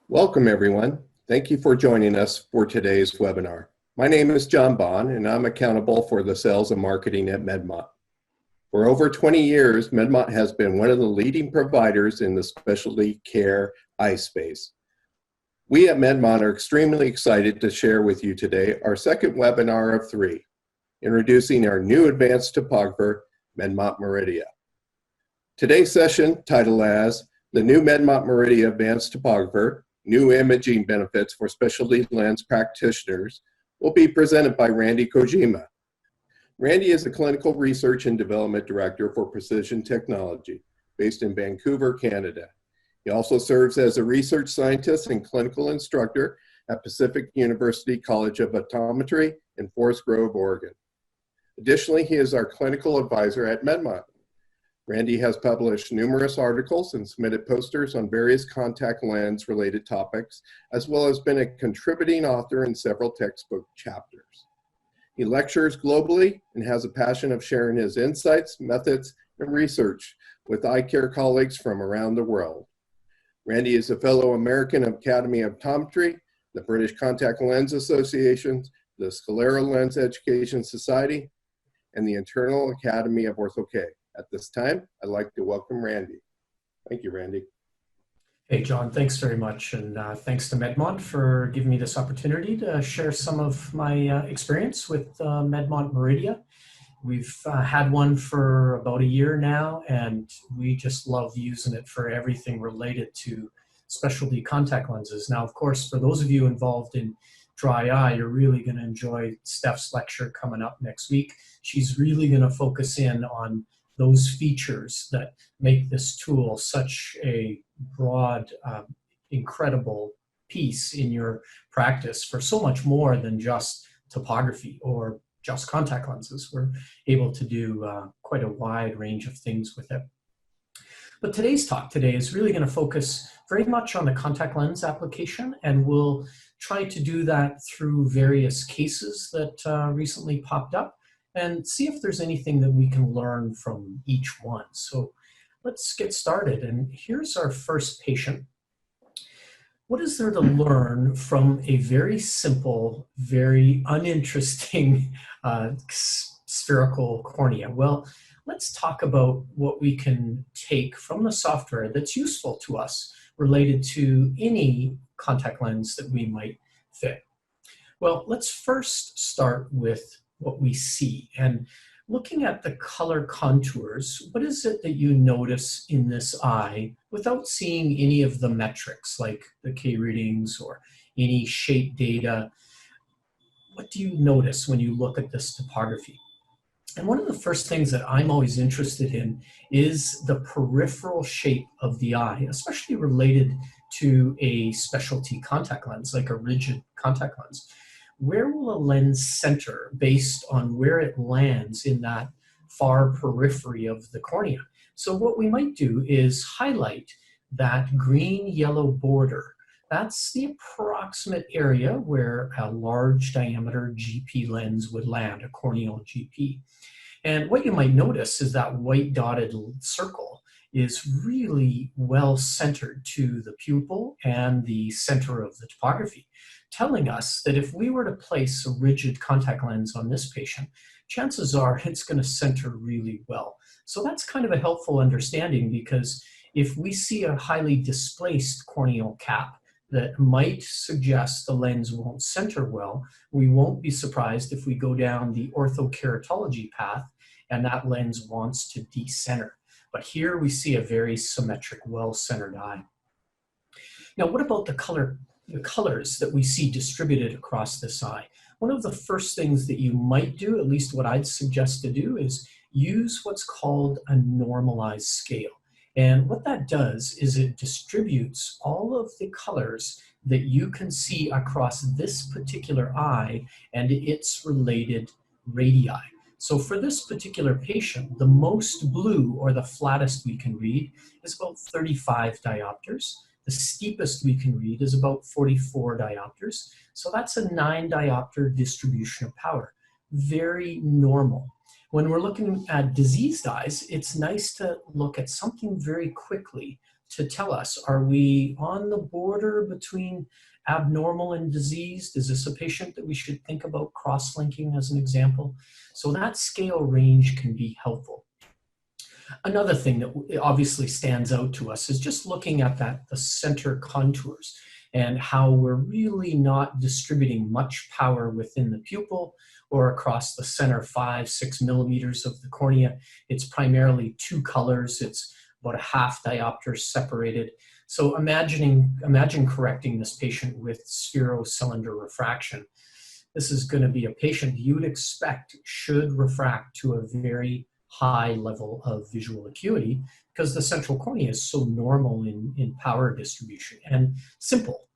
Welcome, everyone. Thank you for joining us for today's webinar. My name is John Bond, and I'm accountable for the sales and marketing at Medmont. For over 20 years, Medmont has been one of the leading providers in the specialty care eye space. We at Medmont are extremely excited to share with you today our second webinar of 3, introducing our new advanced topographer, Medmont Meridia. Today's session, titled as The New Medmont Meridia Advanced Topographer, New Imaging Benefits for Specialty Lens Practitioners, will be presented by Randy Kojima. Randy is the Clinical Research and Development Director for Precision Technology, based in Vancouver, Canada. He also serves as a research scientist and clinical instructor at Pacific University College of Optometry in Forest Grove, Oregon. Additionally, he is our clinical advisor at Medmont. Randy has published numerous articles and submitted posters on various contact lens related topics, as well as been a contributing author in several textbook chapters. He lectures globally and has a passion of sharing his insights, methods, and research with eye care colleagues from around the world. Randy is a fellow American Academy of Optometry, the British Contact Lens Association, the Sclera Lens Education Society, and the International Academy of Ortho-K. At this time, I'd like to welcome Randy. Thank you, Randy. Hey, John, thanks very much. And thanks to Medmont for giving me this opportunity to share some of my experience with Medmont Meridia. We've had one for about a year now, and we just love using it for everything related to specialty contact lenses. Now, of course, for those of you involved in dry eye, you're really going to enjoy Steph's lecture coming up next week. She's really going to focus in on those features that make this tool such a broad, incredible piece in your practice for so much more than just topography or just contact lenses. We're able to do quite a wide range of things with it. But today's talk today is really going to focus very much on the contact lens application, and we'll try to do that through various cases that recently popped up, and see if there's anything that we can learn from each one. So let's get started. And here's our first patient. What is there to learn from a very simple, very uninteresting spherical cornea? Well, let's talk about what we can take from the software that's useful to us related to any contact lens that we might fit. Well, let's first start with what we see. And looking at the color contours, what is it that you notice in this eye without seeing any of the metrics like the K readings or any shape data? What do you notice when you look at this topography? And one of the first things that I'm always interested in is the peripheral shape of the eye, especially related to a specialty contact lens, like a rigid contact lens. Where will a lens center based on where it lands in that far periphery of the cornea? So what we might do is highlight that green-yellow border. That's the approximate area where a large diameter GP lens would land, a corneal GP. And what you might notice is that white dotted circle is really well centered to the pupil and the center of the topography, telling us that if we were to place a rigid contact lens on this patient, chances are it's going to center really well. So that's kind of a helpful understanding, because if we see a highly displaced corneal cap that might suggest the lens won't center well, we won't be surprised if we go down the orthokeratology path and that lens wants to decenter. But here we see a very symmetric, well-centered eye. Now, what about the colors that we see distributed across this eye? One of the first things that you might do, at least what I'd suggest to do, is use what's called a normalized scale. And what that does is it distributes all of the colors that you can see across this particular eye and its related radii. So for this particular patient, the most blue, or the flattest we can read, is about 35 diopters. The steepest we can read is about 44 diopters. So that's a 9 diopter distribution of power. Very normal. When we're looking at diseased eyes, it's nice to look at something very quickly to tell us, are we on the border between abnormal and diseased? Is this a patient that we should think about cross-linking as an example? So that scale range can be helpful. Another thing that obviously stands out to us is just looking at the center contours and how we're really not distributing much power within the pupil or across the center 5-6 millimeters of the cornea. It's primarily two colors. It's about a half diopter separated. So imagine correcting this patient with spherocylinder refraction. This is going to be a patient you would expect should refract to a very high level of visual acuity because the central cornea is so normal in power distribution and simple.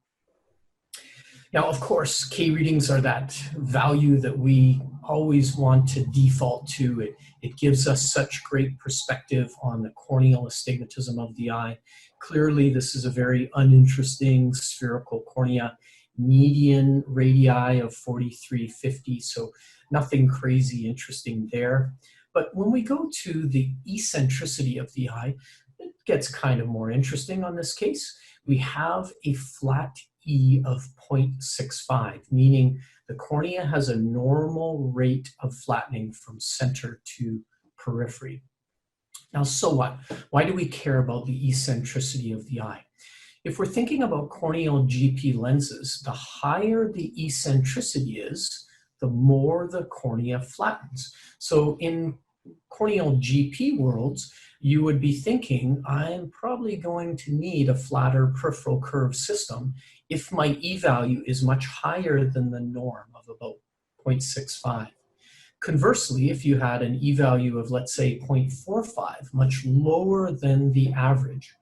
Now, of course, K readings are that value that we always want to default to. It gives us such great perspective on the corneal astigmatism of the eye. Clearly, this is a very uninteresting spherical cornea, median radii of 4350, so nothing crazy interesting there. But when we go to the eccentricity of the eye, it gets kind of more interesting on this case. We have a flat E of 0.65, meaning the cornea has a normal rate of flattening from center to periphery. Now, so what? Why do we care about the eccentricity of the eye? If we're thinking about corneal GP lenses, the higher the eccentricity is, the more the cornea flattens. So in corneal GP worlds, you would be thinking, I'm probably going to need a flatter peripheral curve system if my E value is much higher than the norm of about 0.65. Conversely, if you had an E value of, let's say, 0.45, much lower than the average,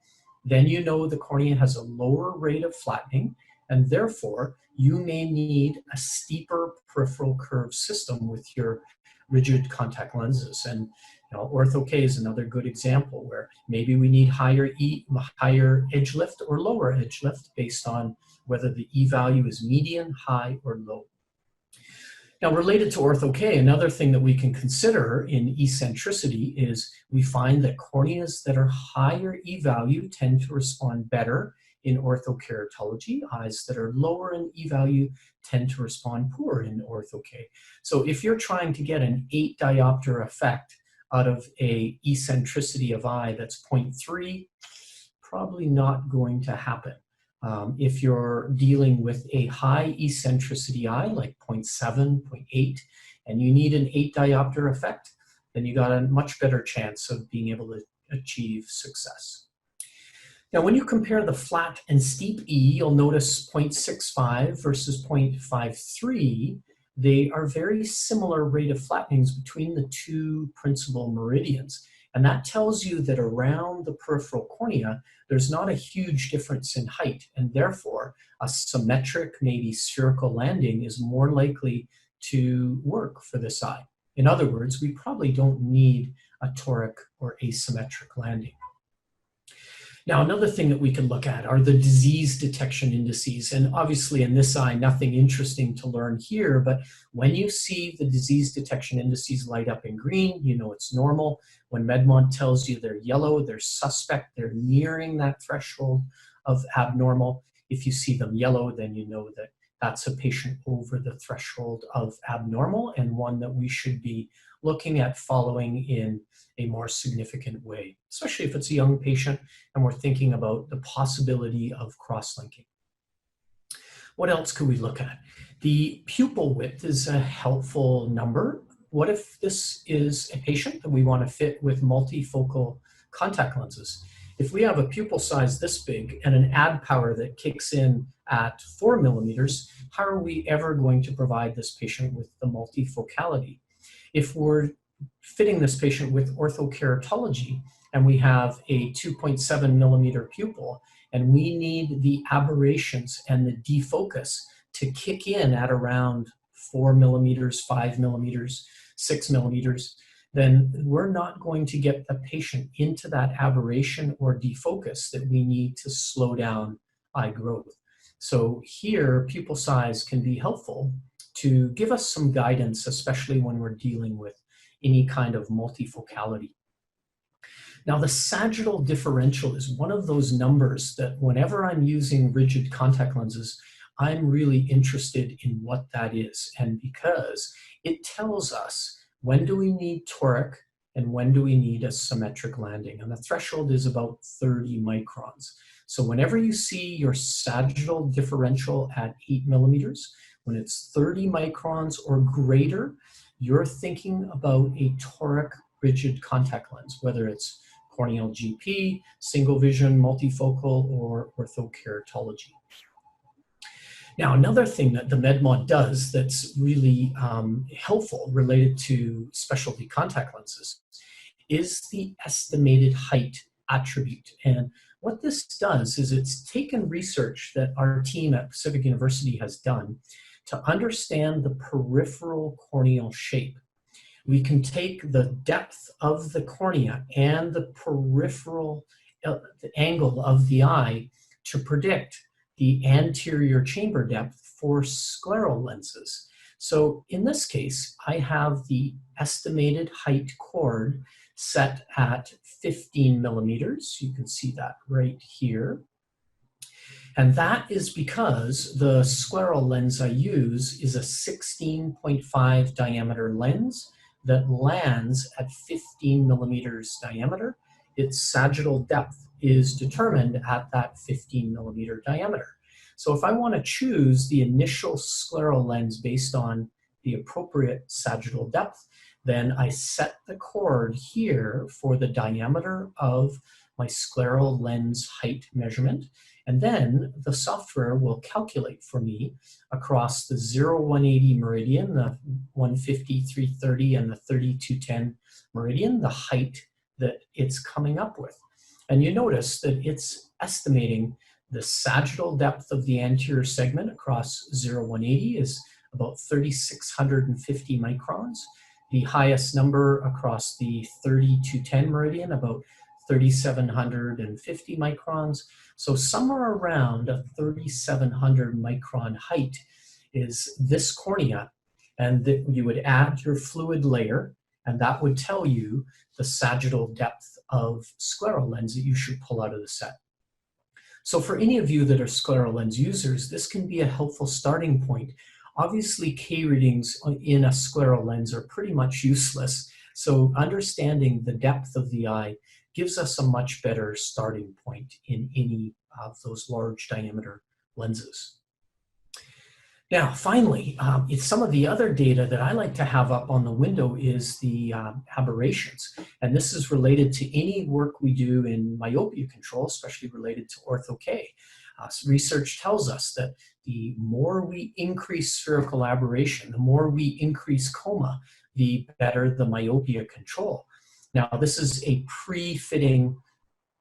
then you know the cornea has a lower rate of flattening, and therefore you may need a steeper peripheral curve system with your rigid contact lenses. And Ortho-K is another good example where maybe we need higher edge lift or lower edge lift based on whether the E value is median, high, or low. Now, related to Ortho-K, another thing that we can consider in eccentricity is we find that corneas that are higher E value tend to respond better in orthokeratology. Eyes that are lower in E value tend to respond poor in Ortho-K. So if you're trying to get an 8 diopter effect out of a eccentricity of eye that's 0.3, probably not going to happen. If you're dealing with a high eccentricity eye like 0.7, 0.8, and you need an 8 diopter effect, then you got a much better chance of being able to achieve success. Now, when you compare the flat and steep E, you'll notice 0.65 versus 0.53. They are very similar rate of flattenings between the two principal meridians. And that tells you that around the peripheral cornea, there's not a huge difference in height. And therefore, a symmetric, maybe spherical landing is more likely to work for this eye. In other words, we probably don't need a toric or asymmetric landing. Now, another thing that we can look at are the disease detection indices. And obviously in this eye, nothing interesting to learn here, but when you see the disease detection indices light up in green, you know it's normal. When Medmont tells you they're yellow, they're suspect, they're nearing that threshold of abnormal. If you see them yellow, then you know that that's a patient over the threshold of abnormal and one that we should be looking at following in a more significant way, especially if it's a young patient and we're thinking about the possibility of cross-linking. What else could we look at? The pupil width is a helpful number. What if this is a patient that we want to fit with multifocal contact lenses? If we have a pupil size this big and an add power that kicks in at 4 millimeters, how are we ever going to provide this patient with the multifocality? If we're fitting this patient with orthokeratology and we have a 2.7 millimeter pupil and we need the aberrations and the defocus to kick in at around 4 millimeters, 5 millimeters, 6 millimeters, then we're not going to get the patient into that aberration or defocus that we need to slow down eye growth. So here, pupil size can be helpful to give us some guidance, especially when we're dealing with any kind of multifocality. Now, the sagittal differential is one of those numbers that whenever I'm using rigid contact lenses, I'm really interested in what that is. And because it tells us when do we need toric and when do we need a symmetric landing. And the threshold is about 30 microns. So whenever you see your sagittal differential at 8 millimeters, when it's 30 microns or greater, you're thinking about a toric rigid contact lens, whether it's corneal GP, single vision, multifocal, or orthokeratology. Now, another thing that the Medmont does that's really helpful related to specialty contact lenses is the estimated height attribute. And what this does is it's taken research that our team at Pacific University has done to understand the peripheral corneal shape. We can take the depth of the cornea and the peripheral the angle of the eye to predict the anterior chamber depth for scleral lenses. So in this case, I have the estimated height chord set at 15 millimeters. You can see that right here. And that is because the scleral lens I use is a 16.5 diameter lens that lands at 15 millimeters diameter. Its sagittal depth is determined at that 15 millimeter diameter. So if I want to choose the initial scleral lens based on the appropriate sagittal depth, then I set the chord here for the diameter of my scleral lens height measurement, and then the software will calculate for me across the 0-180 meridian, the 150, 330, and the 3210 meridian, the height that it's coming up with. And you notice that it's estimating the sagittal depth of the anterior segment across 0-180 is about 3,650 microns. The highest number across the 30-10 meridian, about 3,750 microns. So somewhere around a 3,700 micron height is this cornea, and that you would add your fluid layer, and that would tell you the sagittal depth of scleral lens that you should pull out of the set. So for any of you that are scleral lens users, this can be a helpful starting point. Obviously, K readings in a scleral lens are pretty much useless, so understanding the depth of the eye gives us a much better starting point in any of those large diameter lenses. Now, finally, some of the other data that I like to have up on the window is the aberrations. And this is related to any work we do in myopia control, especially related to Ortho-K. Research tells us that the more we increase spherical aberration, the more we increase coma, the better the myopia control. Now, this is a pre-fitting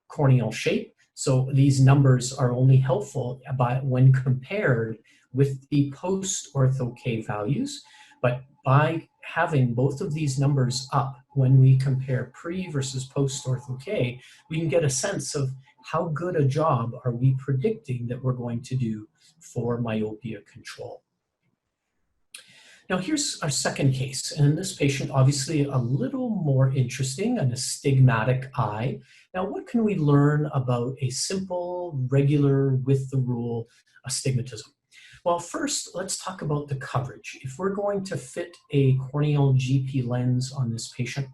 corneal shape, so these numbers are only helpful when compared with the post-Ortho-K values, but by having both of these numbers up when we compare pre versus post-Ortho-K, we can get a sense of how good a job are we predicting that we're going to do for myopia control. Now here's our second case, and in this patient, obviously a little more interesting, an astigmatic eye. Now what can we learn about a simple, regular, with the rule astigmatism? Well, first, let's talk about the coverage. If we're going to fit a corneal GP lens on this patient,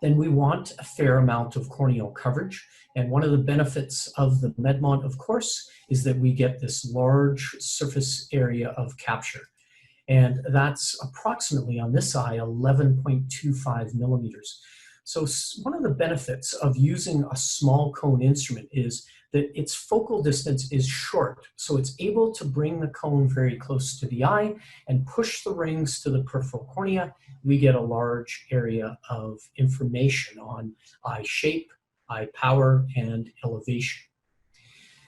then we want a fair amount of corneal coverage. And one of the benefits of the Medmont, of course, is that we get this large surface area of capture. And that's approximately, on this eye, 11.25 millimeters. So one of the benefits of using a small cone instrument is that its focal distance is short. So it's able to bring the cone very close to the eye and push the rings to the peripheral cornea. We get a large area of information on eye shape, eye power, and elevation.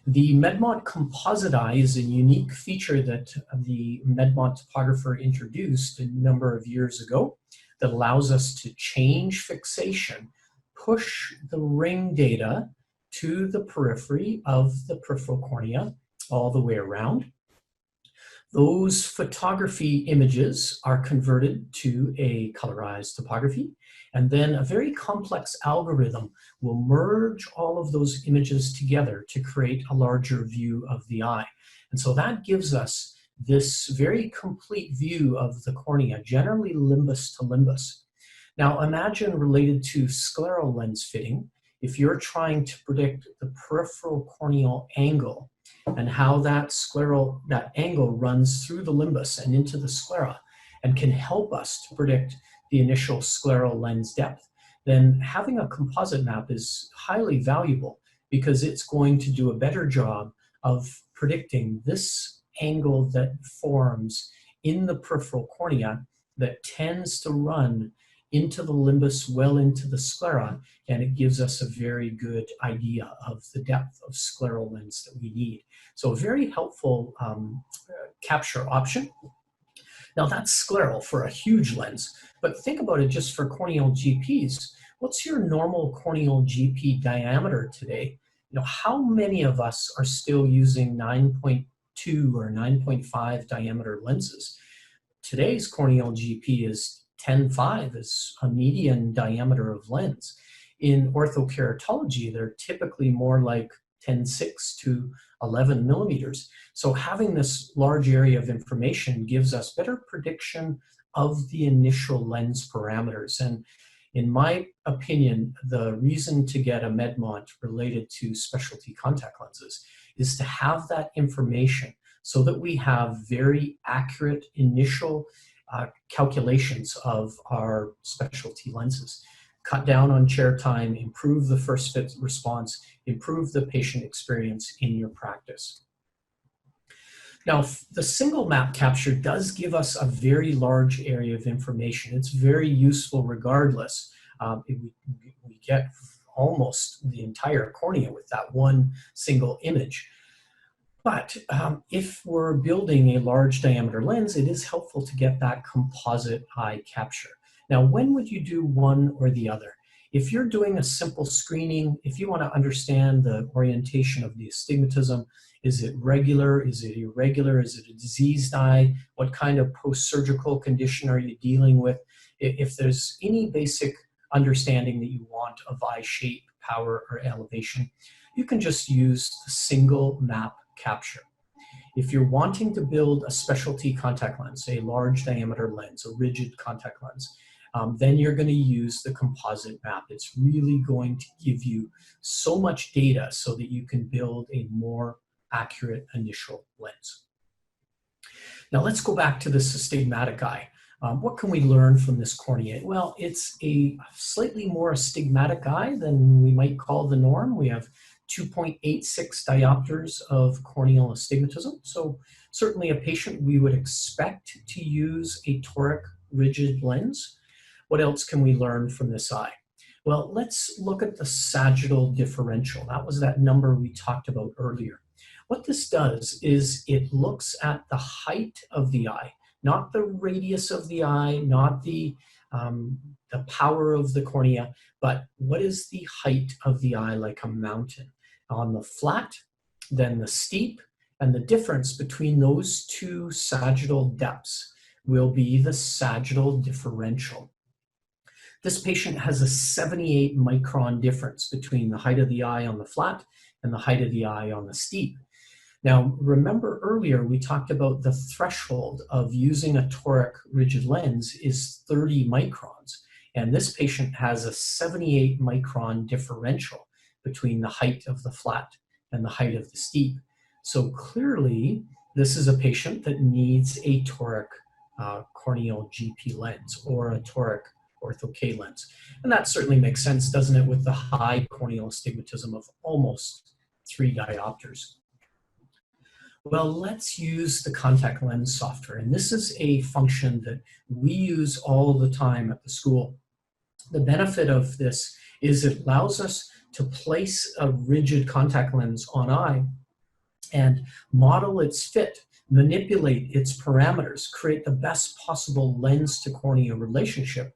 The Medmont composite eye is a unique feature that the Medmont topographer introduced a number of years ago that allows us to change fixation, push the ring data to the periphery of the peripheral cornea all the way around. Those photography images are converted to a colorized topography, and then a very complex algorithm will merge all of those images together to create a larger view of the eye. And so that gives us this very complete view of the cornea, generally limbus to limbus. Now imagine, related to scleral lens fitting, if you're trying to predict the peripheral corneal angle and how that angle runs through the limbus and into the sclera and can help us to predict the initial scleral lens depth, then having a composite map is highly valuable because it's going to do a better job of predicting this angle that forms in the peripheral cornea that tends to run into the limbus, well into the sclera, and it gives us a very good idea of the depth of scleral lens that we need. So a very helpful capture option. Now that's scleral for a huge lens, but think about it just for corneal GPs. What's your normal corneal GP diameter today? You know, how many of us are still using 9.2 or 9.5 diameter lenses? Today's corneal GP is 10.5 is a median diameter of lens. In orthokeratology, they're typically more like 10.6 to 11 millimeters. So having this large area of information gives us better prediction of the initial lens parameters. And in my opinion, the reason to get a Medmont related to specialty contact lenses is to have that information so that we have very accurate initial calculations of our specialty lenses. Cut down on chair time, improve the first fit response, improve the patient experience in your practice. Now, the single map capture does give us a very large area of information. It's very useful regardless. We get almost the entire cornea with that one single image. But if we're building a large diameter lens, it is helpful to get that composite eye capture. Now, when would you do one or the other? If you're doing a simple screening, if you want to understand the orientation of the astigmatism, is it regular, is it irregular, is it a diseased eye, what kind of post-surgical condition are you dealing with? If there's any basic understanding that you want of eye shape, power, or elevation, you can just use the single map capture. If you're wanting to build a specialty contact lens, a large diameter lens, a rigid contact lens, then you're going to use the composite map. It's really going to give you so much data so that you can build a more accurate initial lens. Now let's go back to this astigmatic eye. What can we learn from this cornea? Well, it's a slightly more astigmatic eye than we might call the norm. We have 2.86 diopters of corneal astigmatism. So certainly a patient we would expect to use a toric rigid lens. What else can we learn from this eye? Well, let's look at the sagittal differential. That was that number we talked about earlier. What this does is it looks at the height of the eye, not the radius of the eye, not the power of the cornea, but what is the height of the eye like a mountain? On the flat, then the steep, and the difference between those two sagittal depths will be the sagittal differential. This patient has a 78 micron difference between the height of the eye on the flat and the height of the eye on the steep. Now, remember earlier we talked about the threshold of using a toric rigid lens is 30 microns, and this patient has a 78 micron differential between the height of the flat and the height of the steep. So clearly, this is a patient that needs a toric corneal GP lens or a toric Ortho-K lens. And that certainly makes sense, doesn't it, with the high corneal astigmatism of almost 3 diopters. Well, let's use the contact lens software. And this is a function that we use all the time at the school. The benefit of this is it allows us to place a rigid contact lens on eye and model its fit, manipulate its parameters, create the best possible lens to cornea relationship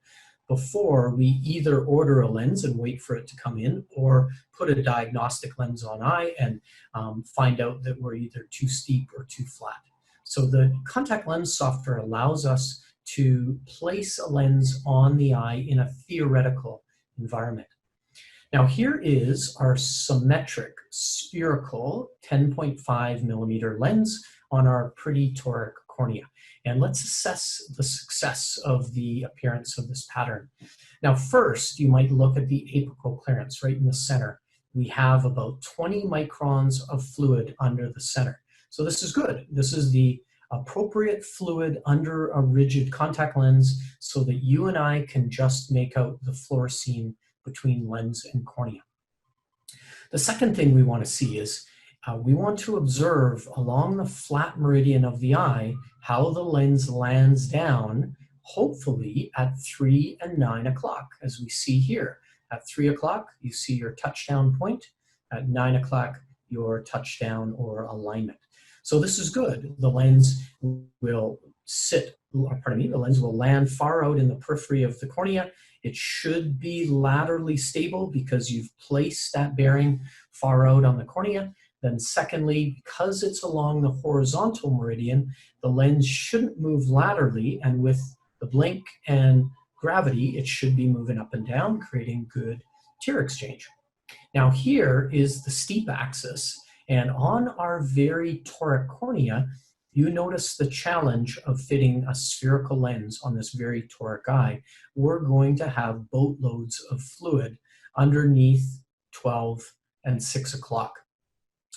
before we either order a lens and wait for it to come in or put a diagnostic lens on eye and find out that we're either too steep or too flat. So the contact lens software allows us to place a lens on the eye in a theoretical environment. Now here is our symmetric spherical 10.5 millimeter lens on our pretty toric cornea. And let's assess the success of the appearance of this pattern. Now first, you might look at the apical clearance right in the center. We have about 20 microns of fluid under the center. So this is good. This is the appropriate fluid under a rigid contact lens so that you and I can just make out the fluorescein between lens and cornea. The second thing we want to see is we want to observe along the flat meridian of the eye how the lens lands down, hopefully at 3 and 9 o'clock, as we see here. At 3 o'clock, you see your touchdown point. At 9 o'clock, your touchdown or alignment. So this is good. The lens will the lens will land far out in the periphery of the cornea. It should be laterally stable because you've placed that bearing far out on the cornea. Then secondly, because it's along the horizontal meridian, the lens shouldn't move laterally, and with the blink and gravity, it should be moving up and down, creating good tear exchange. Now here is the steep axis, and on our very toric cornea, you notice the challenge of fitting a spherical lens on this very toric eye. We're going to have boatloads of fluid underneath 12 and 6 o'clock.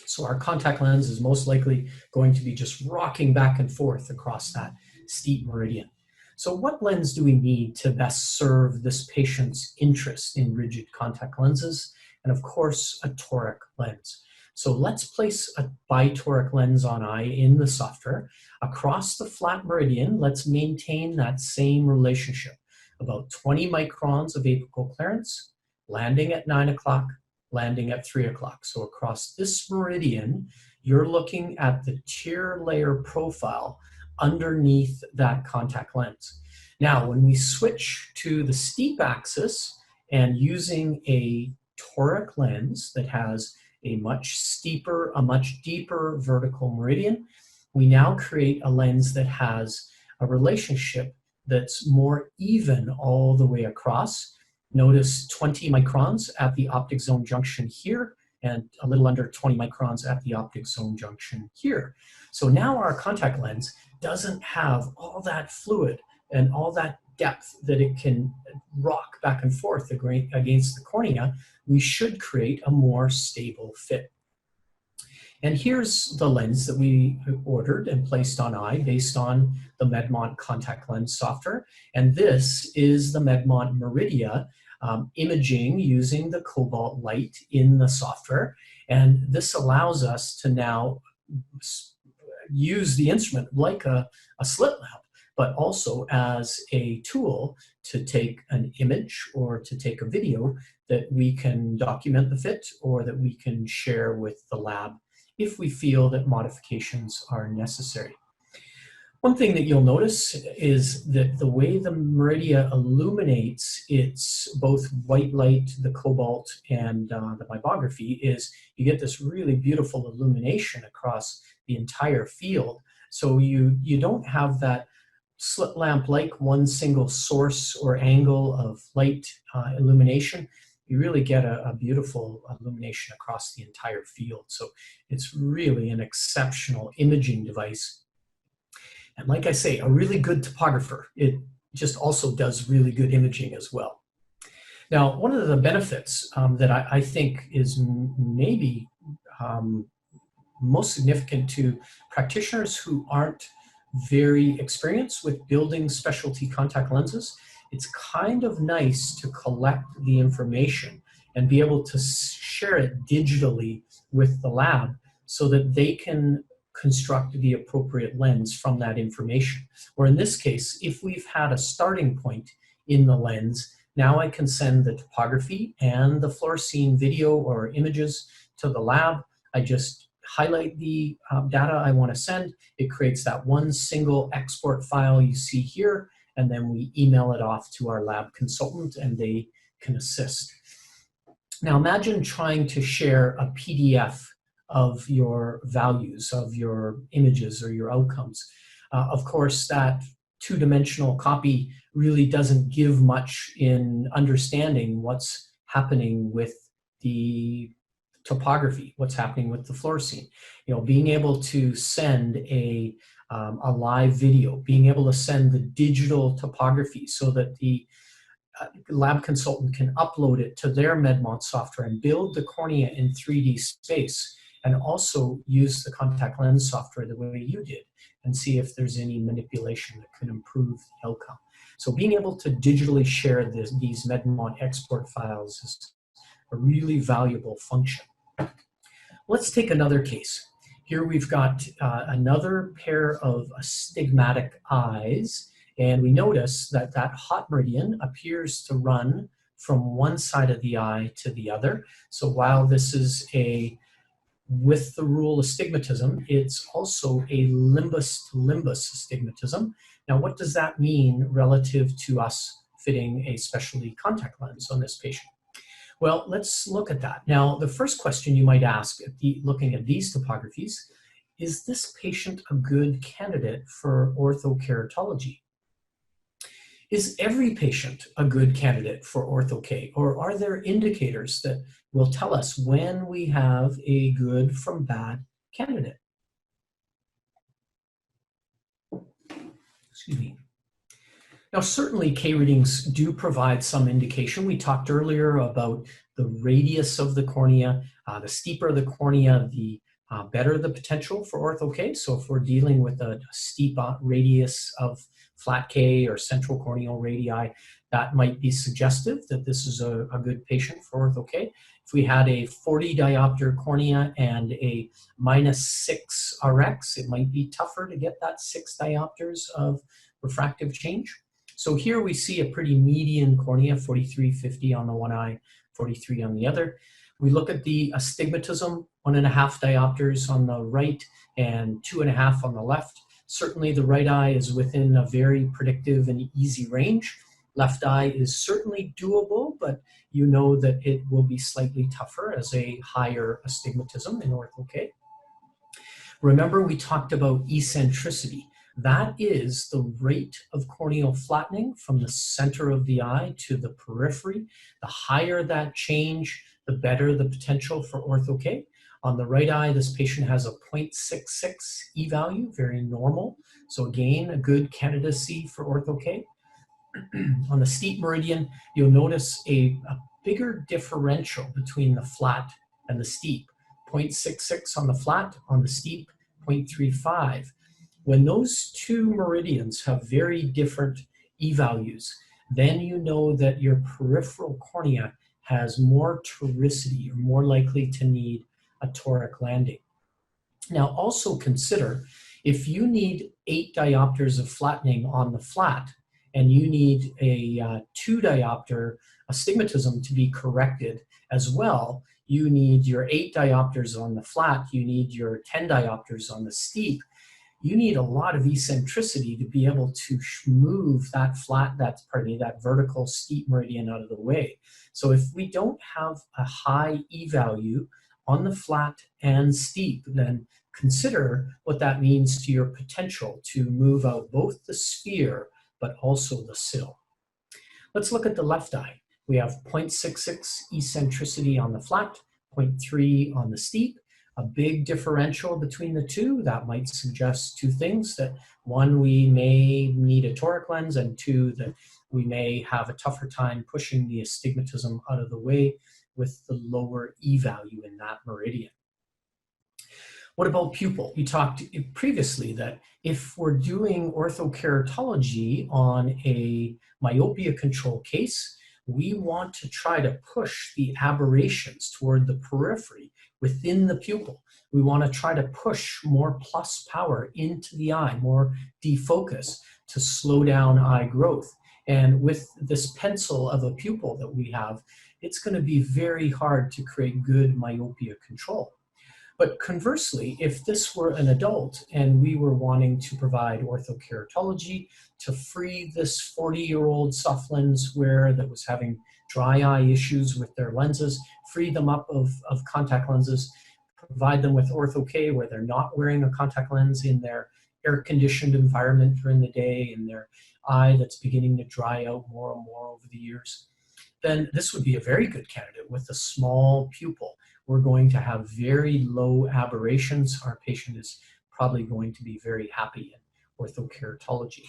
So our contact lens is most likely going to be just rocking back and forth across that steep meridian. So what lens do we need to best serve this patient's interest in rigid contact lenses? And of course, a toric lens. So let's place a bitoric lens on eye in the software. Across the flat meridian, let's maintain that same relationship. About 20 microns of apical clearance, landing at 9 o'clock, landing at 3 o'clock. So across this meridian, you're looking at the tear layer profile underneath that contact lens. Now, when we switch to the steep axis and using a toric lens that has a much steeper, a much deeper vertical meridian, we now create a lens that has a relationship that's more even all the way across. Notice 20 microns at the optic zone junction here, and a little under 20 microns at the optic zone junction here. So now our contact lens doesn't have all that fluid and all that depth that it can rock back and forth against the cornea. We should create a more stable fit. And here's the lens that we ordered and placed on eye based on the Medmont contact lens software. And this is the Medmont Meridia imaging using the cobalt light in the software. And this allows us to now use the instrument like a slit lamp, but also as a tool to take an image or to take a video that we can document the fit or that we can share with the lab if we feel that modifications are necessary. One thing that you'll notice is that the way the Meridia illuminates its both white light, the cobalt, and the myopography is you get this really beautiful illumination across the entire field. So you don't have that slit lamp like one single source or angle of light illumination. You really get a beautiful illumination across the entire field. So it's really an exceptional imaging device. And like I say, a really good topographer. It just also does really good imaging as well. Now, one of the benefits that I think is maybe most significant to practitioners who aren't very experienced with building specialty contact lenses, it's kind of nice to collect the information and be able to share it digitally with the lab so that they can construct the appropriate lens from that information. Or in this case, if we've had a starting point in the lens, now I can send the topography and the fluorescein video or images to the lab. I just highlight the data I want to send. It creates that one single export file you see here, and then we email it off to our lab consultant and they can assist. Now imagine trying to share a PDF of your values, of your images or your outcomes. Of course, that two-dimensional copy really doesn't give much in understanding what's happening with the topography, what's happening with the floor scene. You know, being able to send a live video, being able to send the digital topography so that the lab consultant can upload it to their Medmont software and build the cornea in 3D space, and also use the contact lens software the way you did and see if there's any manipulation that can improve the outcome. So being able to digitally share these Medmont export files is a really valuable function. Let's take another case. Here we've got another pair of astigmatic eyes, and we notice that that hot meridian appears to run from one side of the eye to the other. So while this is a with the rule astigmatism, it's also a limbus to limbus astigmatism. Now, what does that mean relative to us fitting a specialty contact lens on this patient? Well, let's look at that. Now, the first question you might ask looking at these topographies, is this patient a good candidate for orthokeratology? Is every patient a good candidate for Ortho-K, or are there indicators that will tell us when we have a good from bad candidate? Excuse me. Now, certainly K readings do provide some indication. We talked earlier about the radius of the cornea. The steeper the cornea, the better the potential for Ortho-K. So if we're dealing with a steep radius of flat K or central corneal radii, that might be suggestive that this is a good patient for Ortho-K. If we had a 40 diopter cornea and a -6 RX, it might be tougher to get that 6 diopters of refractive change. So here we see a pretty median cornea, 43/50 on the one eye, 43 on the other. We look at the astigmatism, 1.5 diopters on the right and 2.5 on the left. Certainly the right eye is within a very predictive and easy range. Left eye is certainly doable, but you know that it will be slightly tougher as a higher astigmatism in Ortho-K. Remember, we talked about eccentricity. That is the rate of corneal flattening from the center of the eye to the periphery. The higher that change, the better the potential for Ortho-K. On the right eye, this patient has a 0.66 E-value, very normal. So again, a good candidacy for Ortho-K. On the steep meridian, you'll notice a bigger differential between the flat and the steep. 0.66 on the flat, on the steep, 0.35. When those two meridians have very different E-values, then you know that your peripheral cornea has more toricity, or more likely to need a toric landing. Now also consider, if you need 8 diopters of flattening on the flat, and you need a 2 diopter astigmatism to be corrected as well, you need your 8 diopters on the flat, you need your 10 diopters on the steep. You need a lot of eccentricity to be able to move that that vertical steep meridian out of the way. So if we don't have a high E-value on the flat and steep, then consider what that means to your potential to move out both the sphere but also the sill. Let's look at the left eye. We have 0.66 eccentricity on the flat, 0.3 on the steep. A big differential between the two. That might suggest two things: that one, we may need a toric lens, and two, that we may have a tougher time pushing the astigmatism out of the way with the lower E-value in that meridian. What about pupil? We talked previously that if we're doing orthokeratology on a myopia control case, we want to try to push the aberrations toward the periphery within the pupil. We want to try to push more plus power into the eye, more defocus, to slow down eye growth. And with this pencil of a pupil that we have, it's going to be very hard to create good myopia control. But conversely, if this were an adult and we were wanting to provide orthokeratology to free this 40-year-old soft lens wearer that was having dry eye issues with their lenses, free them up of contact lenses, provide them with Ortho-K where they're not wearing a contact lens in their air-conditioned environment during the day, in their eye that's beginning to dry out more and more over the years, then this would be a very good candidate with a small pupil. We're going to have very low aberrations. Our patient is probably going to be very happy in orthokeratology.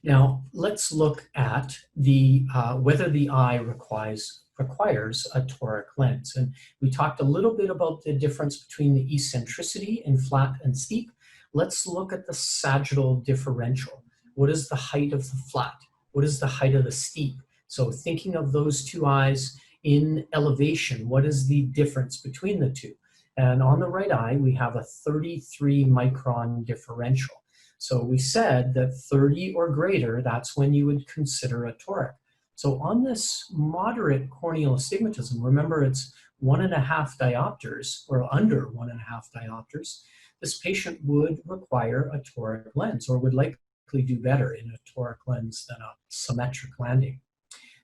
Now, let's look at the whether the eye requires a toric lens. And we talked a little bit about the difference between the eccentricity in flat and steep. Let's look at the sagittal differential. What is the height of the flat? What is the height of the steep? So thinking of those two eyes in elevation, what is the difference between the two? And on the right eye, we have a 33 micron differential. So we said that 30 or greater, that's when you would consider a toric. So on this moderate corneal astigmatism, remember it's 1.5 diopters or under 1.5 diopters, this patient would require a toric lens or would likely do better in a toric lens than a symmetric landing.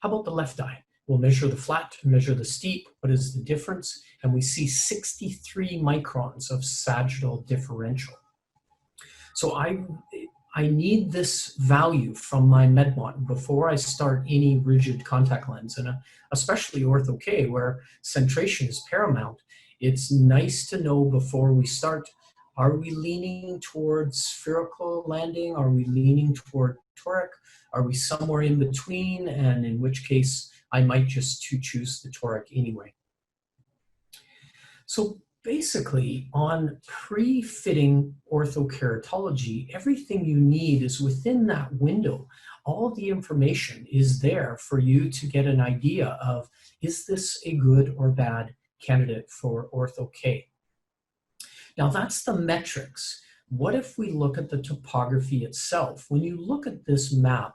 How about the left eye? We'll measure the flat, measure the steep. What is the difference? And we see 63 microns of sagittal differential. So I need this value from my Medmont before I start any rigid contact lens, and especially Ortho-K, where centration is paramount. It's nice to know before we start, are we leaning towards spherical landing? Are we leaning toward toric? Are we somewhere in between? And in which case, I might just choose the toric anyway. So basically, on pre-fitting orthokeratology, everything you need is within that window. All the information is there for you to get an idea of, is this a good or bad candidate for Ortho-K? Now that's the metrics. What if we look at the topography itself? When you look at this map,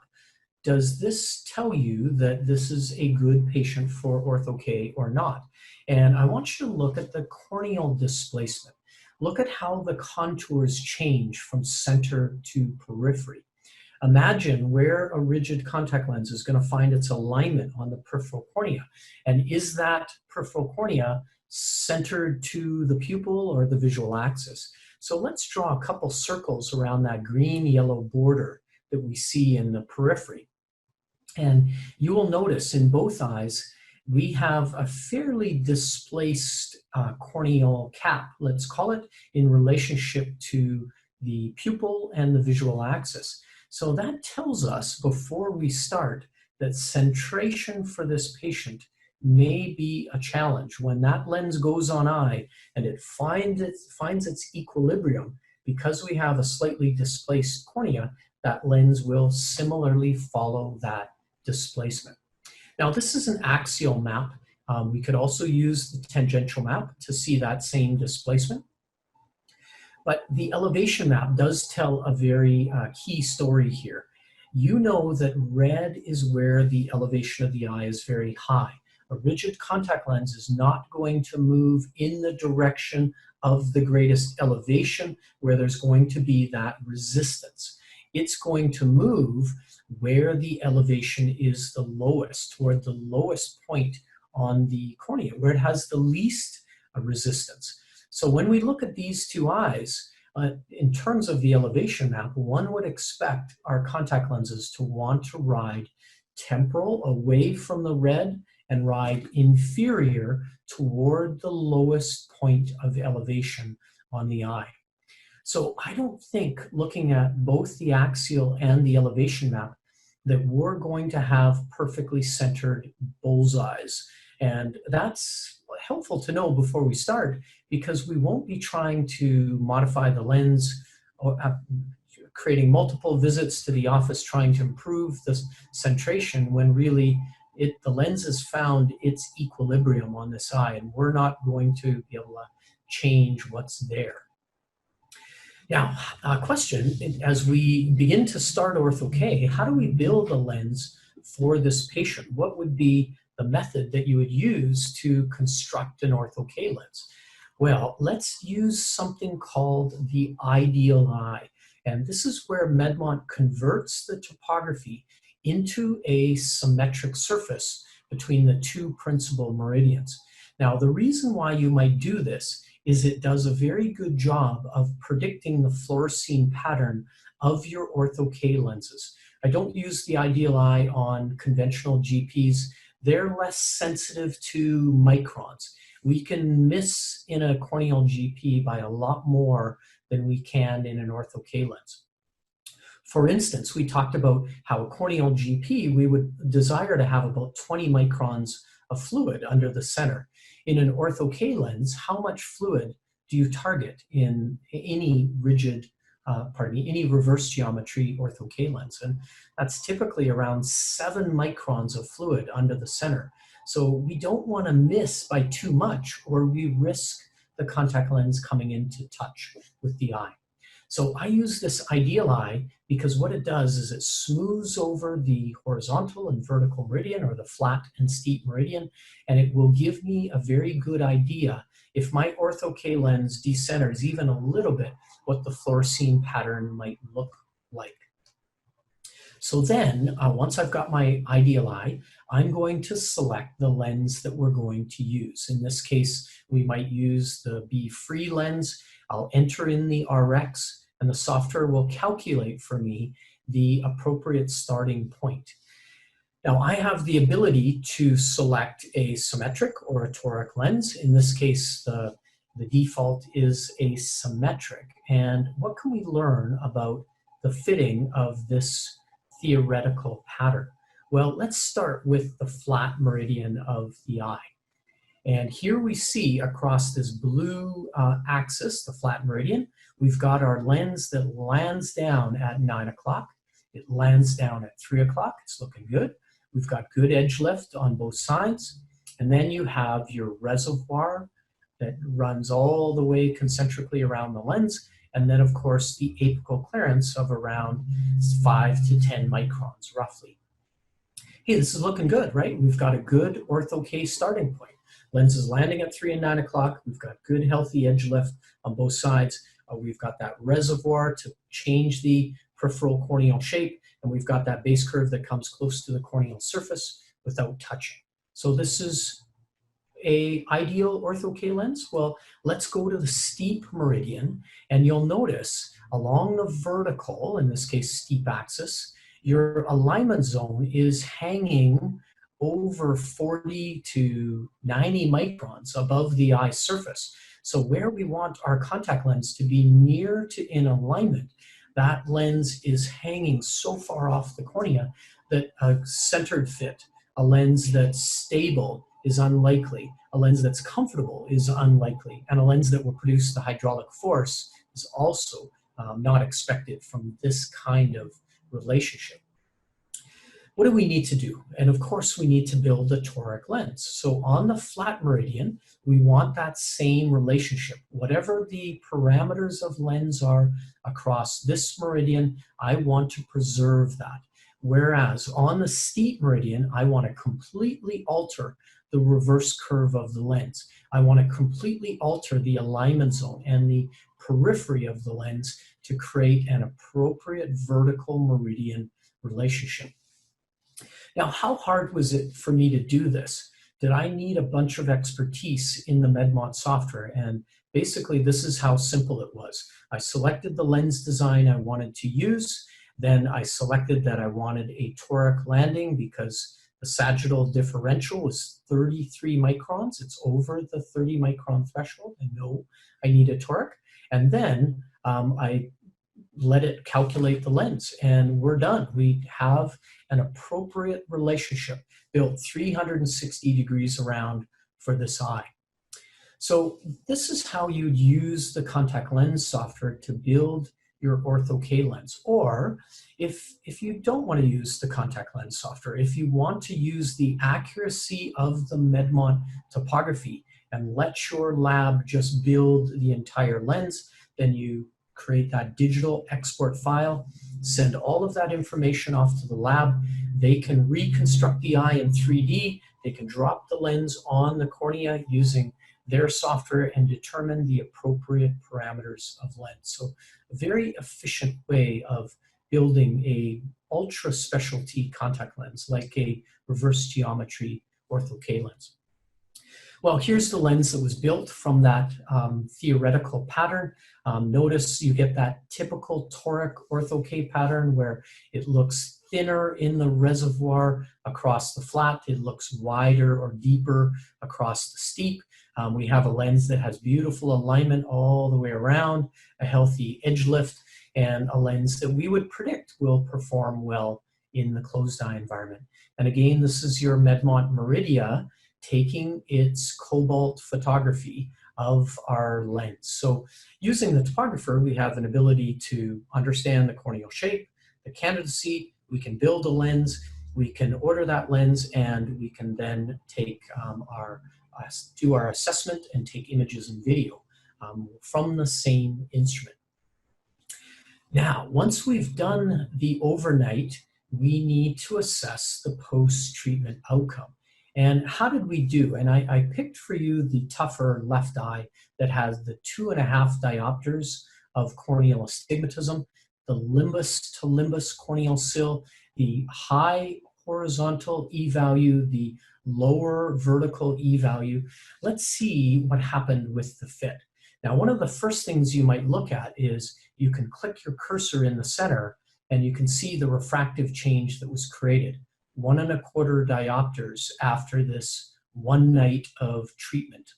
does this tell you that this is a good patient for Ortho-K or not? And I want you to look at the corneal displacement. Look at how the contours change from center to periphery. Imagine where a rigid contact lens is going to find its alignment on the peripheral cornea. And is that peripheral cornea centered to the pupil or the visual axis? So let's draw a couple circles around that green-yellow border that we see in the periphery. And you will notice in both eyes, we have a fairly displaced corneal cap, let's call it, in relationship to the pupil and the visual axis. So that tells us before we start that centration for this patient may be a challenge. When that lens goes on eye and it finds its equilibrium, because we have a slightly displaced cornea, that lens will similarly follow that displacement. Now, this is an axial map. We could also use the tangential map to see that same displacement. But the elevation map does tell a very key story here. You know that red is where the elevation of the eye is very high. A rigid contact lens is not going to move in the direction of the greatest elevation where there's going to be that resistance. It's going to move where the elevation is the lowest, toward the lowest point on the cornea, where it has the least resistance. So when we look at these two eyes, in terms of the elevation map, one would expect our contact lenses to want to ride temporal, away from the red, and ride inferior toward the lowest point of elevation on the eye. So I don't think, looking at both the axial and the elevation map, that we're going to have perfectly centered bullseyes. And that's helpful to know before we start, because we won't be trying to modify the lens or creating multiple visits to the office trying to improve the centration when really the lens has found its equilibrium on this eye, and we're not going to be able to change what's there. Now, a question, as we begin to start Ortho-K, how do we build a lens for this patient? What would be the method that you would use to construct an Ortho-K lens? Well, let's use something called the ideal eye. And this is where Medmont converts the topography into a symmetric surface between the two principal meridians. Now, the reason why you might do this is it does a very good job of predicting the fluorescein pattern of your Ortho-K lenses. I don't use the Ideal Eye on conventional GPs. They're less sensitive to microns. We can miss in a corneal GP by a lot more than we can in an Ortho-K lens. For instance, we talked about how a corneal GP, we would desire to have about 20 microns of fluid under the center. In an Ortho-K lens, how much fluid do you target in any rigid, any reverse geometry Ortho-K lens? And that's typically around 7 microns of fluid under the center. So we don't want to miss by too much, or we risk the contact lens coming into touch with the eye. So I use this Ideal Eye because what it does is it smooths over the horizontal and vertical meridian, or the flat and steep meridian, and it will give me a very good idea if my Ortho-K lens decenters even a little bit what the fluorescein pattern might look like. So then, once I've got my Ideal Eye, I'm going to select the lens that we're going to use. In this case, we might use the B-free lens. I'll enter in the RX, and the software will calculate for me the appropriate starting point. Now, I have the ability to select a symmetric or a toric lens. In this case, the default is a symmetric. And what can we learn about the fitting of this theoretical pattern? Well, let's start with the flat meridian of the eye. And here we see across this blue axis, the flat meridian, we've got our lens that lands down at 9 o'clock. It lands down at 3 o'clock. It's looking good. We've got good edge lift on both sides. And then you have your reservoir that runs all the way concentrically around the lens. And then, of course, the apical clearance of around 5 to 10 microns, roughly. Hey, this is looking good, right? We've got a good Ortho-K starting point. Lens is landing at 3 and 9 o'clock. We've got good, healthy edge lift on both sides. We've got that reservoir to change the peripheral corneal shape. And we've got that base curve that comes close to the corneal surface without touching. So this is an ideal Ortho-K lens. Well, let's go to the steep meridian, and you'll notice along the vertical, in this case steep axis, your alignment zone is hanging over 40 to 90 microns above the eye surface. So where we want our contact lens to be near to in alignment, that lens is hanging so far off the cornea that a centered fit, a lens that's stable, is unlikely. A lens that's comfortable is unlikely. And a lens that will produce the hydraulic force is also not expected from this kind of relationship. What do we need to do? And of course, we need to build a toric lens. So on the flat meridian, we want that same relationship. Whatever the parameters of lens are across this meridian, I want to preserve that. Whereas on the steep meridian, I want to completely alter the reverse curve of the lens. I want to completely alter the alignment zone and the periphery of the lens to create an appropriate vertical meridian relationship. Now, how hard was it for me to do this? Did I need a bunch of expertise in the Medmont software? And basically, this is how simple it was. I selected the lens design I wanted to use. Then I selected that I wanted a toric landing because the sagittal differential was 33 microns. It's over the 30 micron threshold. I know I need a toric. And then I let it calculate the lens, and we're done. We have an appropriate relationship built 360 degrees around for this eye. So this is how you'd use the contact lens software to build your Ortho-K lens. Or if you don't want to use the contact lens software, if you want to use the accuracy of the Medmont topography and let your lab just build the entire lens, then you create that digital export file, send all of that information off to the lab. They can reconstruct the eye in 3D. They can drop the lens on the cornea using their software and determine the appropriate parameters of lens. So a very efficient way of building a ultra specialty contact lens like a reverse geometry Ortho-K lens. Well, here's the lens that was built from that theoretical pattern. Notice you get that typical toric Ortho-K pattern where it looks thinner in the reservoir across the flat. It looks wider or deeper across the steep. We have a lens that has beautiful alignment all the way around, a healthy edge lift, and a lens that we would predict will perform well in the closed eye environment. And again, this is your Medmont Meridia taking its cobalt photography of our lens. So using the topographer, we have an ability to understand the corneal shape, the candidacy. We can build a lens, we can order that lens, and we can then take do our assessment and take images and video from the same instrument. Now, once we've done the overnight, we need to assess the post-treatment outcome. And how did we do? And I picked for you the tougher left eye that has the 2.5 diopters of corneal astigmatism, the limbus to limbus corneal sill, the high horizontal E value, the lower vertical E value. Let's see what happened with the fit. Now, one of the first things you might look at is you can click your cursor in the center and you can see the refractive change that was created. 1.25 diopters after this one night of treatment.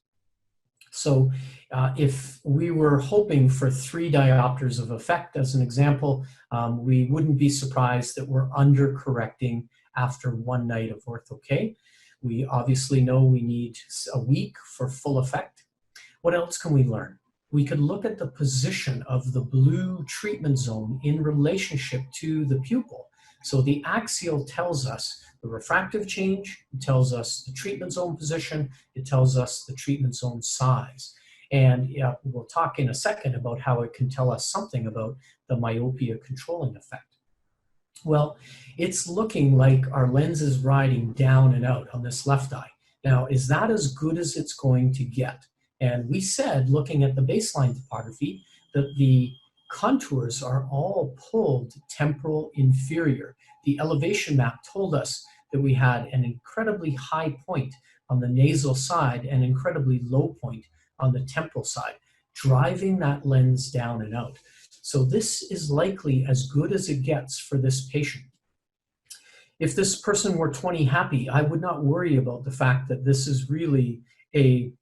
So if we were hoping for 3 diopters of effect as an example, we wouldn't be surprised that we're under-correcting after one night of Ortho-K. We obviously know we need a week for full effect. What else can we learn? We could look at the position of the blue treatment zone in relationship to the pupil. So the axial tells us the refractive change, it tells us the treatment zone position, it tells us the treatment zone size. And we'll talk in a second about how it can tell us something about the myopia controlling effect. Well, it's looking like our lens is riding down and out on this left eye. Now, is that as good as it's going to get? And we said, looking at the baseline topography, that the contours are all pulled temporal inferior. The elevation map told us that we had an incredibly high point on the nasal side and incredibly low point on the temporal side, driving that lens down and out. So this is likely as good as it gets for this patient. If this person were 20 happy, I would not worry about the fact that this is really a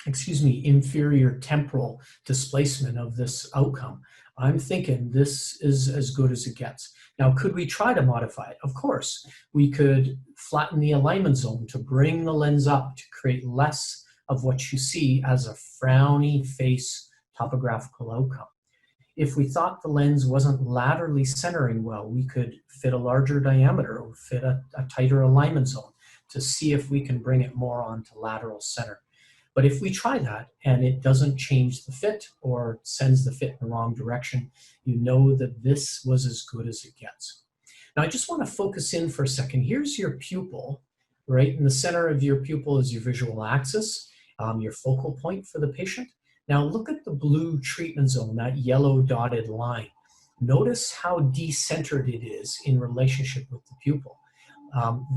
inferior temporal displacement of this outcome. I'm thinking this is as good as it gets. Now, could we try to modify it? Of course. We could flatten the alignment zone to bring the lens up to create less of what you see as a frowny face topographical outcome. If we thought the lens wasn't laterally centering well, we could fit a larger diameter or fit a tighter alignment zone to see if we can bring it more onto lateral center. But if we try that and it doesn't change the fit or sends the fit in the wrong direction, you know that this was as good as it gets. Now, I just want to focus in for a second. Here's your pupil. Right in the center of your pupil is your visual axis, your focal point for the patient. Now look at the blue treatment zone, that yellow dotted line. Notice how decentered it is in relationship with the pupil.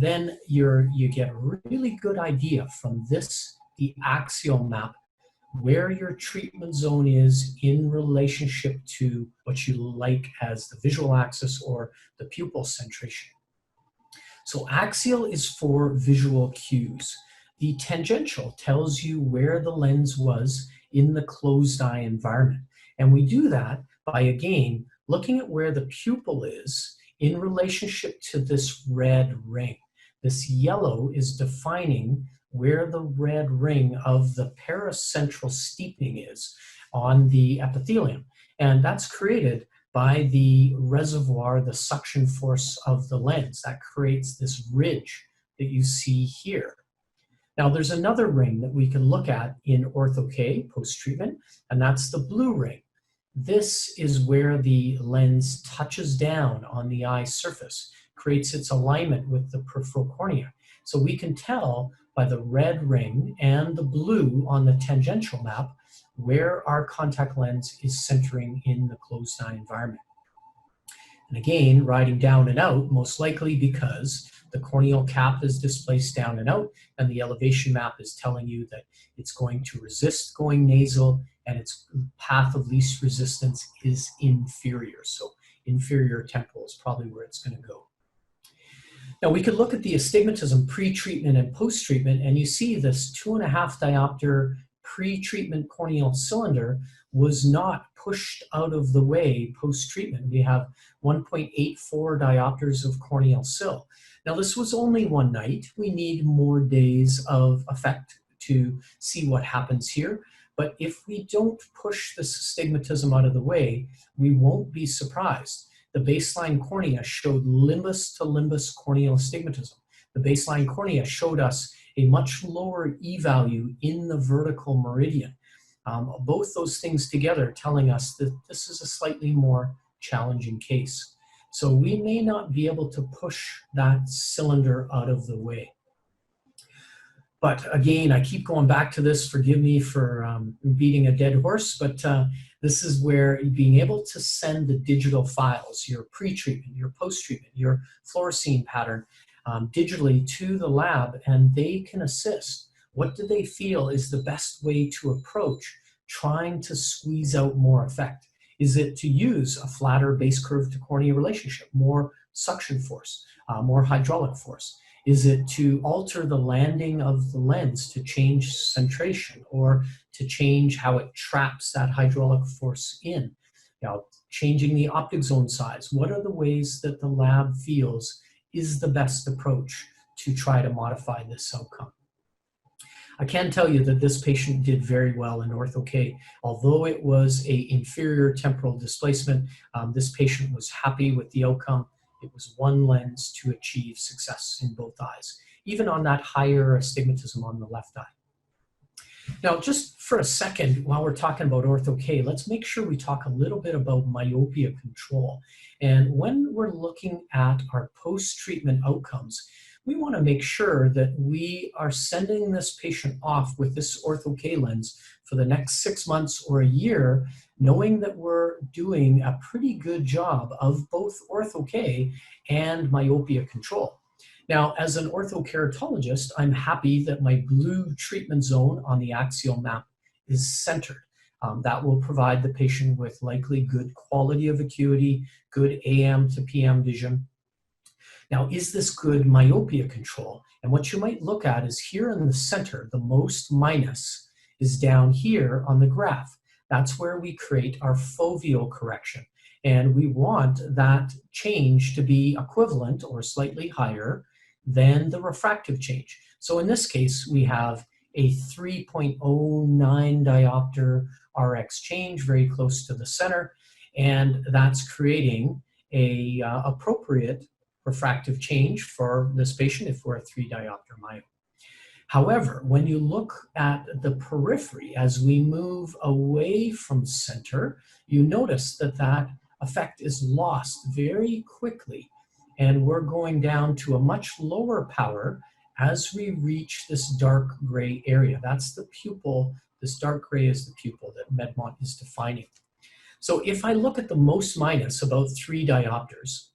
Then you get a really good idea from this, the axial map, where your treatment zone is in relationship to what you like as the visual axis or the pupil centration. So axial is for visual cues. The tangential tells you where the lens was in the closed eye environment. And we do that by, again, looking at where the pupil is in relationship to this red ring. This yellow is defining where the red ring of the paracentral steepening is on the epithelium. And that's created by the reservoir, the suction force of the lens. That creates this ridge that you see here. Now, there's another ring that we can look at in Ortho-K post-treatment, and that's the blue ring. This is where the lens touches down on the eye surface, creates its alignment with the peripheral cornea. So we can tell by the red ring and the blue on the tangential map where our contact lens is centering in the closed eye environment. And again, riding down and out, most likely because the corneal cap is displaced down and out, and the elevation map is telling you that it's going to resist going nasal, and its path of least resistance is inferior. So inferior temporal is probably where it's going to go. Now we could look at the astigmatism pre-treatment and post-treatment, and you see this 2.5 diopter pre-treatment corneal cylinder was not pushed out of the way post-treatment. We have 1.84 diopters of corneal cyl. Now this was only one night. We need more days of effect to see what happens here. But if we don't push this astigmatism out of the way, we won't be surprised. The baseline cornea showed limbus to limbus corneal astigmatism. The baseline cornea showed us a much lower E value in the vertical meridian. Both those things together telling us that this is a slightly more challenging case. So we may not be able to push that cylinder out of the way. But again, I keep going back to this, forgive me for beating a dead horse, but this is where being able to send the digital files, your pre-treatment, your post-treatment, your fluorescein pattern, digitally to the lab, and they can assist. What do they feel is the best way to approach trying to squeeze out more effect? Is it to use a flatter base curve to cornea relationship, more suction force, more hydraulic force? Is it to alter the landing of the lens to change centration or to change how it traps that hydraulic force in? Changing the optic zone size. What are the ways that the lab feels is the best approach to try to modify this outcome? I can tell you that this patient did very well in Ortho-K. Although it was an inferior temporal displacement, this patient was happy with the outcome. It was one lens to achieve success in both eyes, even on that higher astigmatism on the left eye. Now, just for a second, while we're talking about Ortho-K, let's make sure we talk a little bit about myopia control. And when we're looking at our post-treatment outcomes, we want to make sure that we are sending this patient off with this Ortho-K lens for the next 6 months or a year, knowing that we're doing a pretty good job of both Ortho-K and myopia control. Now, as an orthokeratologist, I'm happy that my blue treatment zone on the axial map is centered. That will provide the patient with likely good quality of acuity, good AM to PM vision. Now, is this good myopia control? And what you might look at is here in the center, the most minus is down here on the graph. That's where we create our foveal correction. And we want that change to be equivalent or slightly higher than the refractive change. So in this case, we have a 3.09 diopter RX change very close to the center, and that's creating a appropriate refractive change for this patient if we're a 3 diopter myope. However, when you look at the periphery, as we move away from center, you notice that that effect is lost very quickly, and we're going down to a much lower power as we reach this dark gray area. That's the pupil. This dark gray is the pupil that Medmont is defining. So if I look at the most minus, about 3 diopters,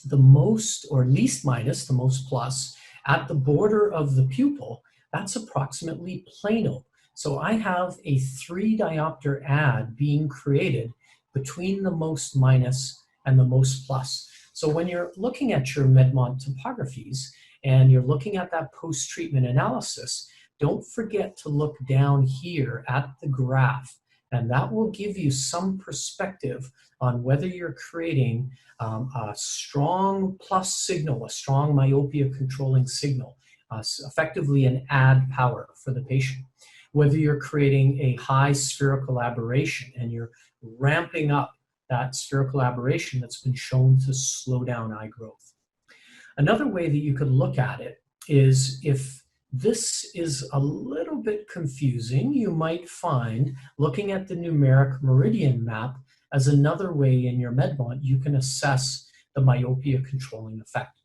the most or least minus, the most plus, at the border of the pupil, that's approximately plano. So I have a 3 diopter add being created between the most minus and the most plus. So when you're looking at your Medmont topographies and you're looking at that post-treatment analysis, don't forget to look down here at the graph, and that will give you some perspective on whether you're creating a strong plus signal, a strong myopia controlling signal, effectively an add power for the patient. Whether you're creating a high spherical aberration and you're ramping up that spherical aberration that's been shown to slow down eye growth. Another way that you could look at it is if this is a little bit confusing, you might find looking at the numeric meridian map as another way in your Medmont you can assess the myopia controlling effect.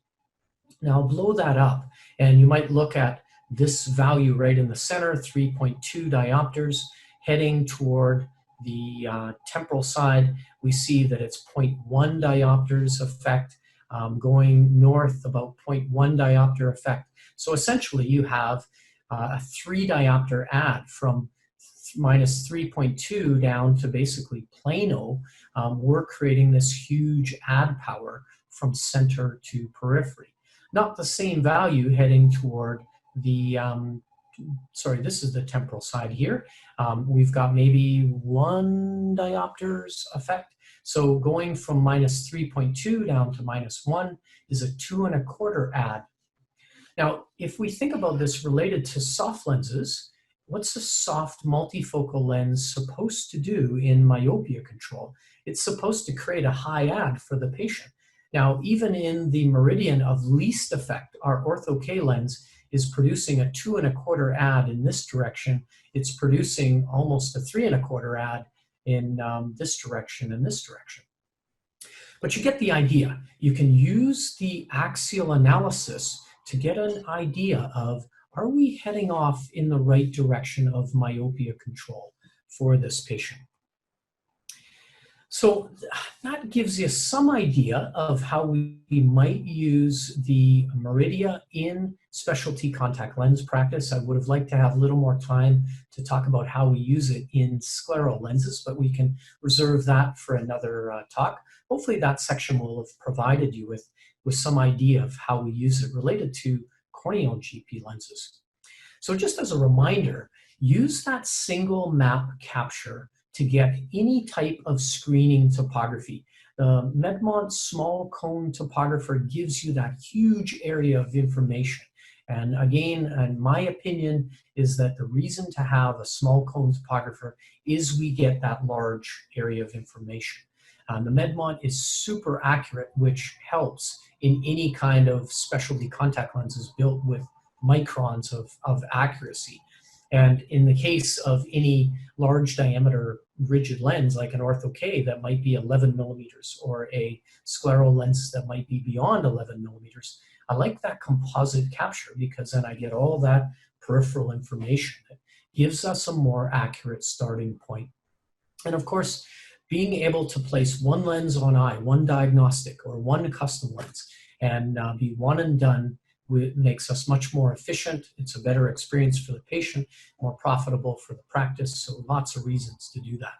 Now blow that up and you might look at this value right in the center, 3.2 diopters, heading toward the temporal side, we see that it's 0.1 diopters effect, going north about 0.1 diopter effect. So essentially you have a 3 diopter add from minus 3.2 down to basically plano. We're creating this huge add power from center to periphery. Not the same value heading toward the, sorry, this is the temporal side here. We've got maybe 1 diopters effect. So going from minus 3.2 down to minus 1 is a 2.25 add. Now, if we think about this related to soft lenses, what's a soft multifocal lens supposed to do in myopia control? It's supposed to create a high add for the patient. Now, even in the meridian of least effect, our Ortho-K lens is producing a 2.25 add in this direction. It's producing almost a 3.25 add in this direction and this direction. But you get the idea. You can use the axial analysis to get an idea of, are we heading off in the right direction of myopia control for this patient? So that gives you some idea of how we might use the Meridia in specialty contact lens practice. I would have liked to have a little more time to talk about how we use it in scleral lenses, but we can reserve that for another talk. Hopefully that section will have provided you with some idea of how we use it related to corneal GP lenses. So just as a reminder, use that single map capture to get any type of screening topography. The Medmont small cone topographer gives you that huge area of information. And again, in my opinion, is that the reason to have a small cone topographer is we get that large area of information. The Medmont is super accurate, which helps in any kind of specialty contact lenses built with microns of accuracy. And in the case of any large diameter rigid lens like an Ortho-K that might be 11 millimeters or a scleral lens that might be beyond 11 millimeters, I like that composite capture because then I get all that peripheral information that gives us a more accurate starting point. And of course, being able to place one lens on eye, one diagnostic or one custom lens, and be one and done makes us much more efficient. It's a better experience for the patient, more profitable for the practice, so lots of reasons to do that.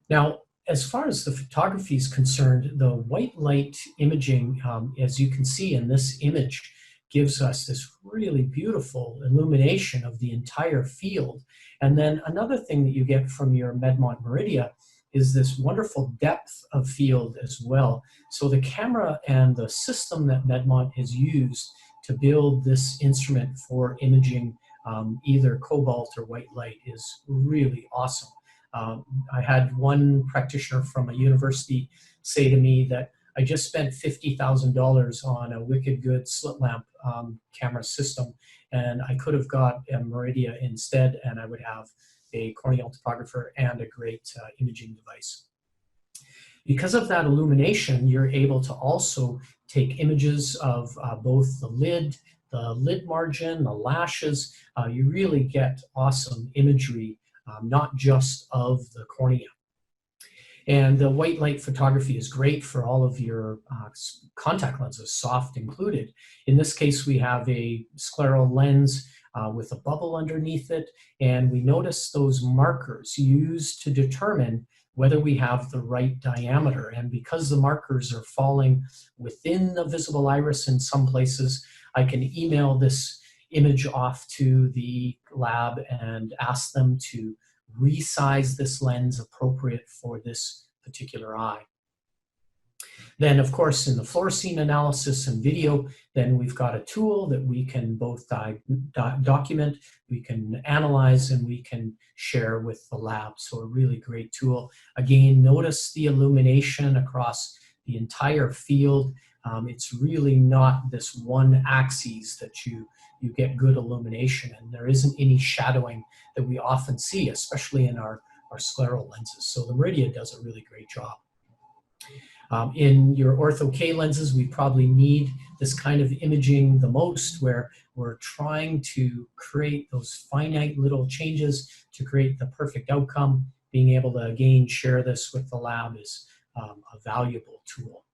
Now, as far as the photography is concerned, the white light imaging, as you can see in this image, gives us this really beautiful illumination of the entire field. And then another thing that you get from your Medmont Meridia is this wonderful depth of field as well. So the camera and the system that Medmont has used to build this instrument for imaging either cobalt or white light is really awesome. I had one practitioner from a university say to me that I just spent $50,000 on a wicked good slit lamp camera system, and I could have got a Meridia instead, and I would have a corneal topographer and a great imaging device. Because of that illumination, you're able to also take images of both the lid margin, the lashes. You really get awesome imagery, not just of the cornea. And the white light photography is great for all of your contact lenses, soft included. In this case, we have a scleral lens with a bubble underneath it, and we notice those markers used to determine whether we have the right diameter. And because the markers are falling within the visible iris in some places, I can email this image off to the lab and ask them to resize this lens appropriate for this particular eye. Then, of course, in the fluorescein analysis and video, then we've got a tool that we can both document, we can analyze, and we can share with the lab. So a really great tool. Again, notice the illumination across the entire field. It's really not this one axis that you get good illumination, and there isn't any shadowing that we often see, especially in our scleral lenses. So the Meridia does a really great job. In your Ortho-K lenses, we probably need this kind of imaging the most, where we're trying to create those finite little changes to create the perfect outcome. being able to, again, share this with the lab is a valuable tool.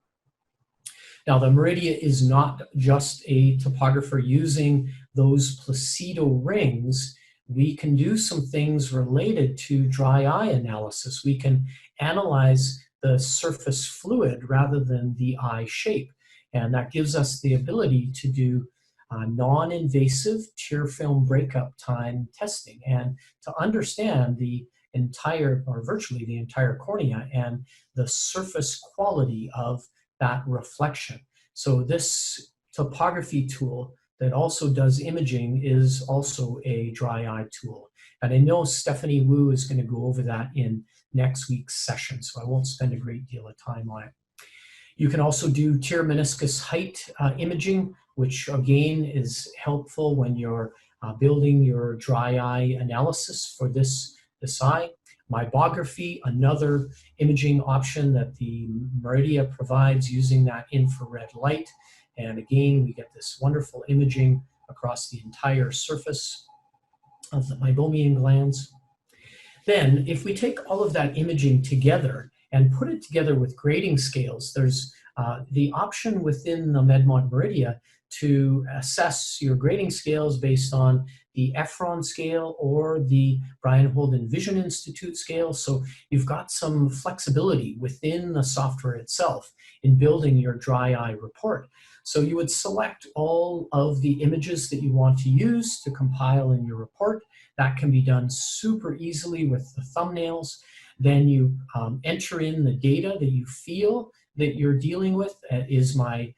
Now, the Meridia is not just a topographer using those Placido rings. We can do some things related to dry eye analysis. We can analyze the surface fluid rather than the eye shape. And that gives us the ability to do non-invasive tear film breakup time testing and to understand the entire, or virtually the entire cornea and the surface quality of that reflection. So this topography tool that also does imaging is also a dry eye tool. And I know Stephanie Wu is going to go over that in next week's session, so I won't spend a great deal of time on it. You can also do tear meniscus height imaging, which again is helpful when you're building your dry eye analysis for this eye. Mybography, another imaging option that the Meridia provides using that infrared light. And again, we get this wonderful imaging across the entire surface of the meibomian glands. Then, if we take all of that imaging together and put it together with grading scales, there's the option within the Medmont Meridia to assess your grading scales based on the Efron scale or the Brian Holden Vision Institute scale. So you've got some flexibility within the software itself in building your dry eye report. So you would select all of the images that you want to use to compile in your report. That can be done super easily with the thumbnails. Then you enter in the data that you feel that you're dealing with. Is my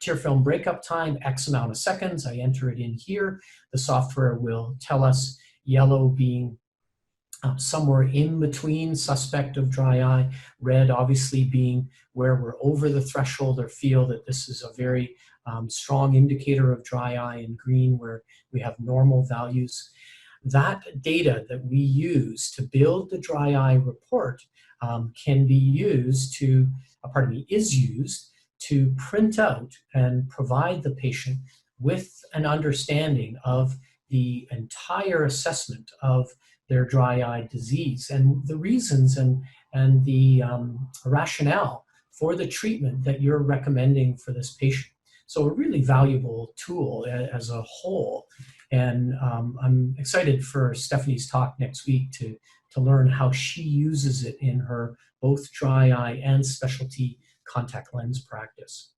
tear film breakup time X amount of seconds. I enter it in here. The software will tell us yellow being somewhere in between suspect of dry eye, red obviously being where we're over the threshold or feel that this is a very strong indicator of dry eye, and green where we have normal values. That data that we use to build the dry eye report can be used to, is used to print out and provide the patient with an understanding of the entire assessment of their dry eye disease and the reasons and the rationale for the treatment that you're recommending for this patient. So a really valuable tool as a whole. And I'm excited for Stephanie's talk next week to learn how she uses it in her both dry eye and specialty contact lens practice.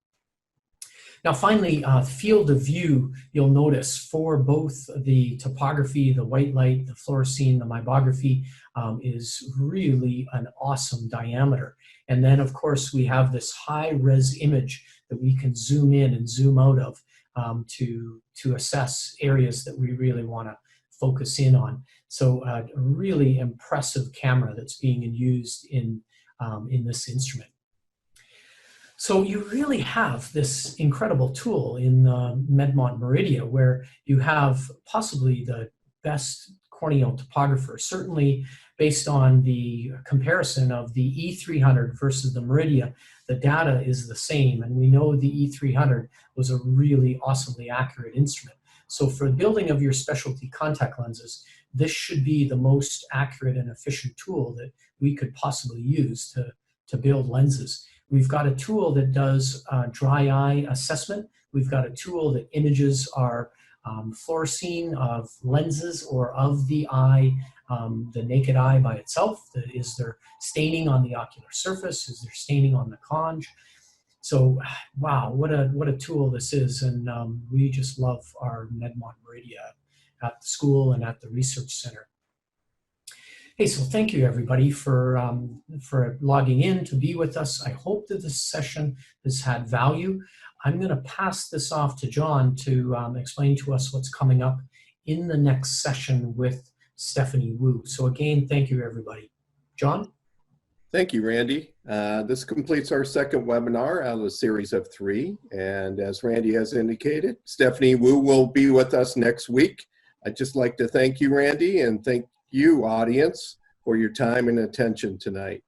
Now finally, field of view, you'll notice for both the topography, the white light, the fluorescein, the mybography is really an awesome diameter. And then of course we have this high res image that we can zoom in and zoom out of to assess areas that we really want to focus in on. So a really impressive camera that's being used in this instrument. So you really have this incredible tool in Medmont Meridia where you have possibly the best corneal topographer, certainly based on the comparison of the E300 versus the Meridia. The data is the same, and we know the E300 was a really awesomely accurate instrument. So for building of your specialty contact lenses, this should be the most accurate and efficient tool that we could possibly use to build lenses. We've got a tool that does dry eye assessment. We've got a tool that images our fluorescein of lenses or of the eye, the naked eye by itself. Is there staining on the ocular surface? Is there staining on the conj? So, wow, what a tool this is, and we just love our Medmont Meridia at the school and at the research center. Hey, so thank you everybody for logging in to be with us. I hope that this session has had value. I'm going to pass this off to John to explain to us what's coming up in the next session with Stephanie Wu. So again, thank you everybody. John? Thank you, Randy. This completes our second webinar out of a series of 3. And as Randy has indicated, Stephanie Wu will be with us next week. I'd just like to thank you, Randy, and thank you, audience, for your time and attention tonight.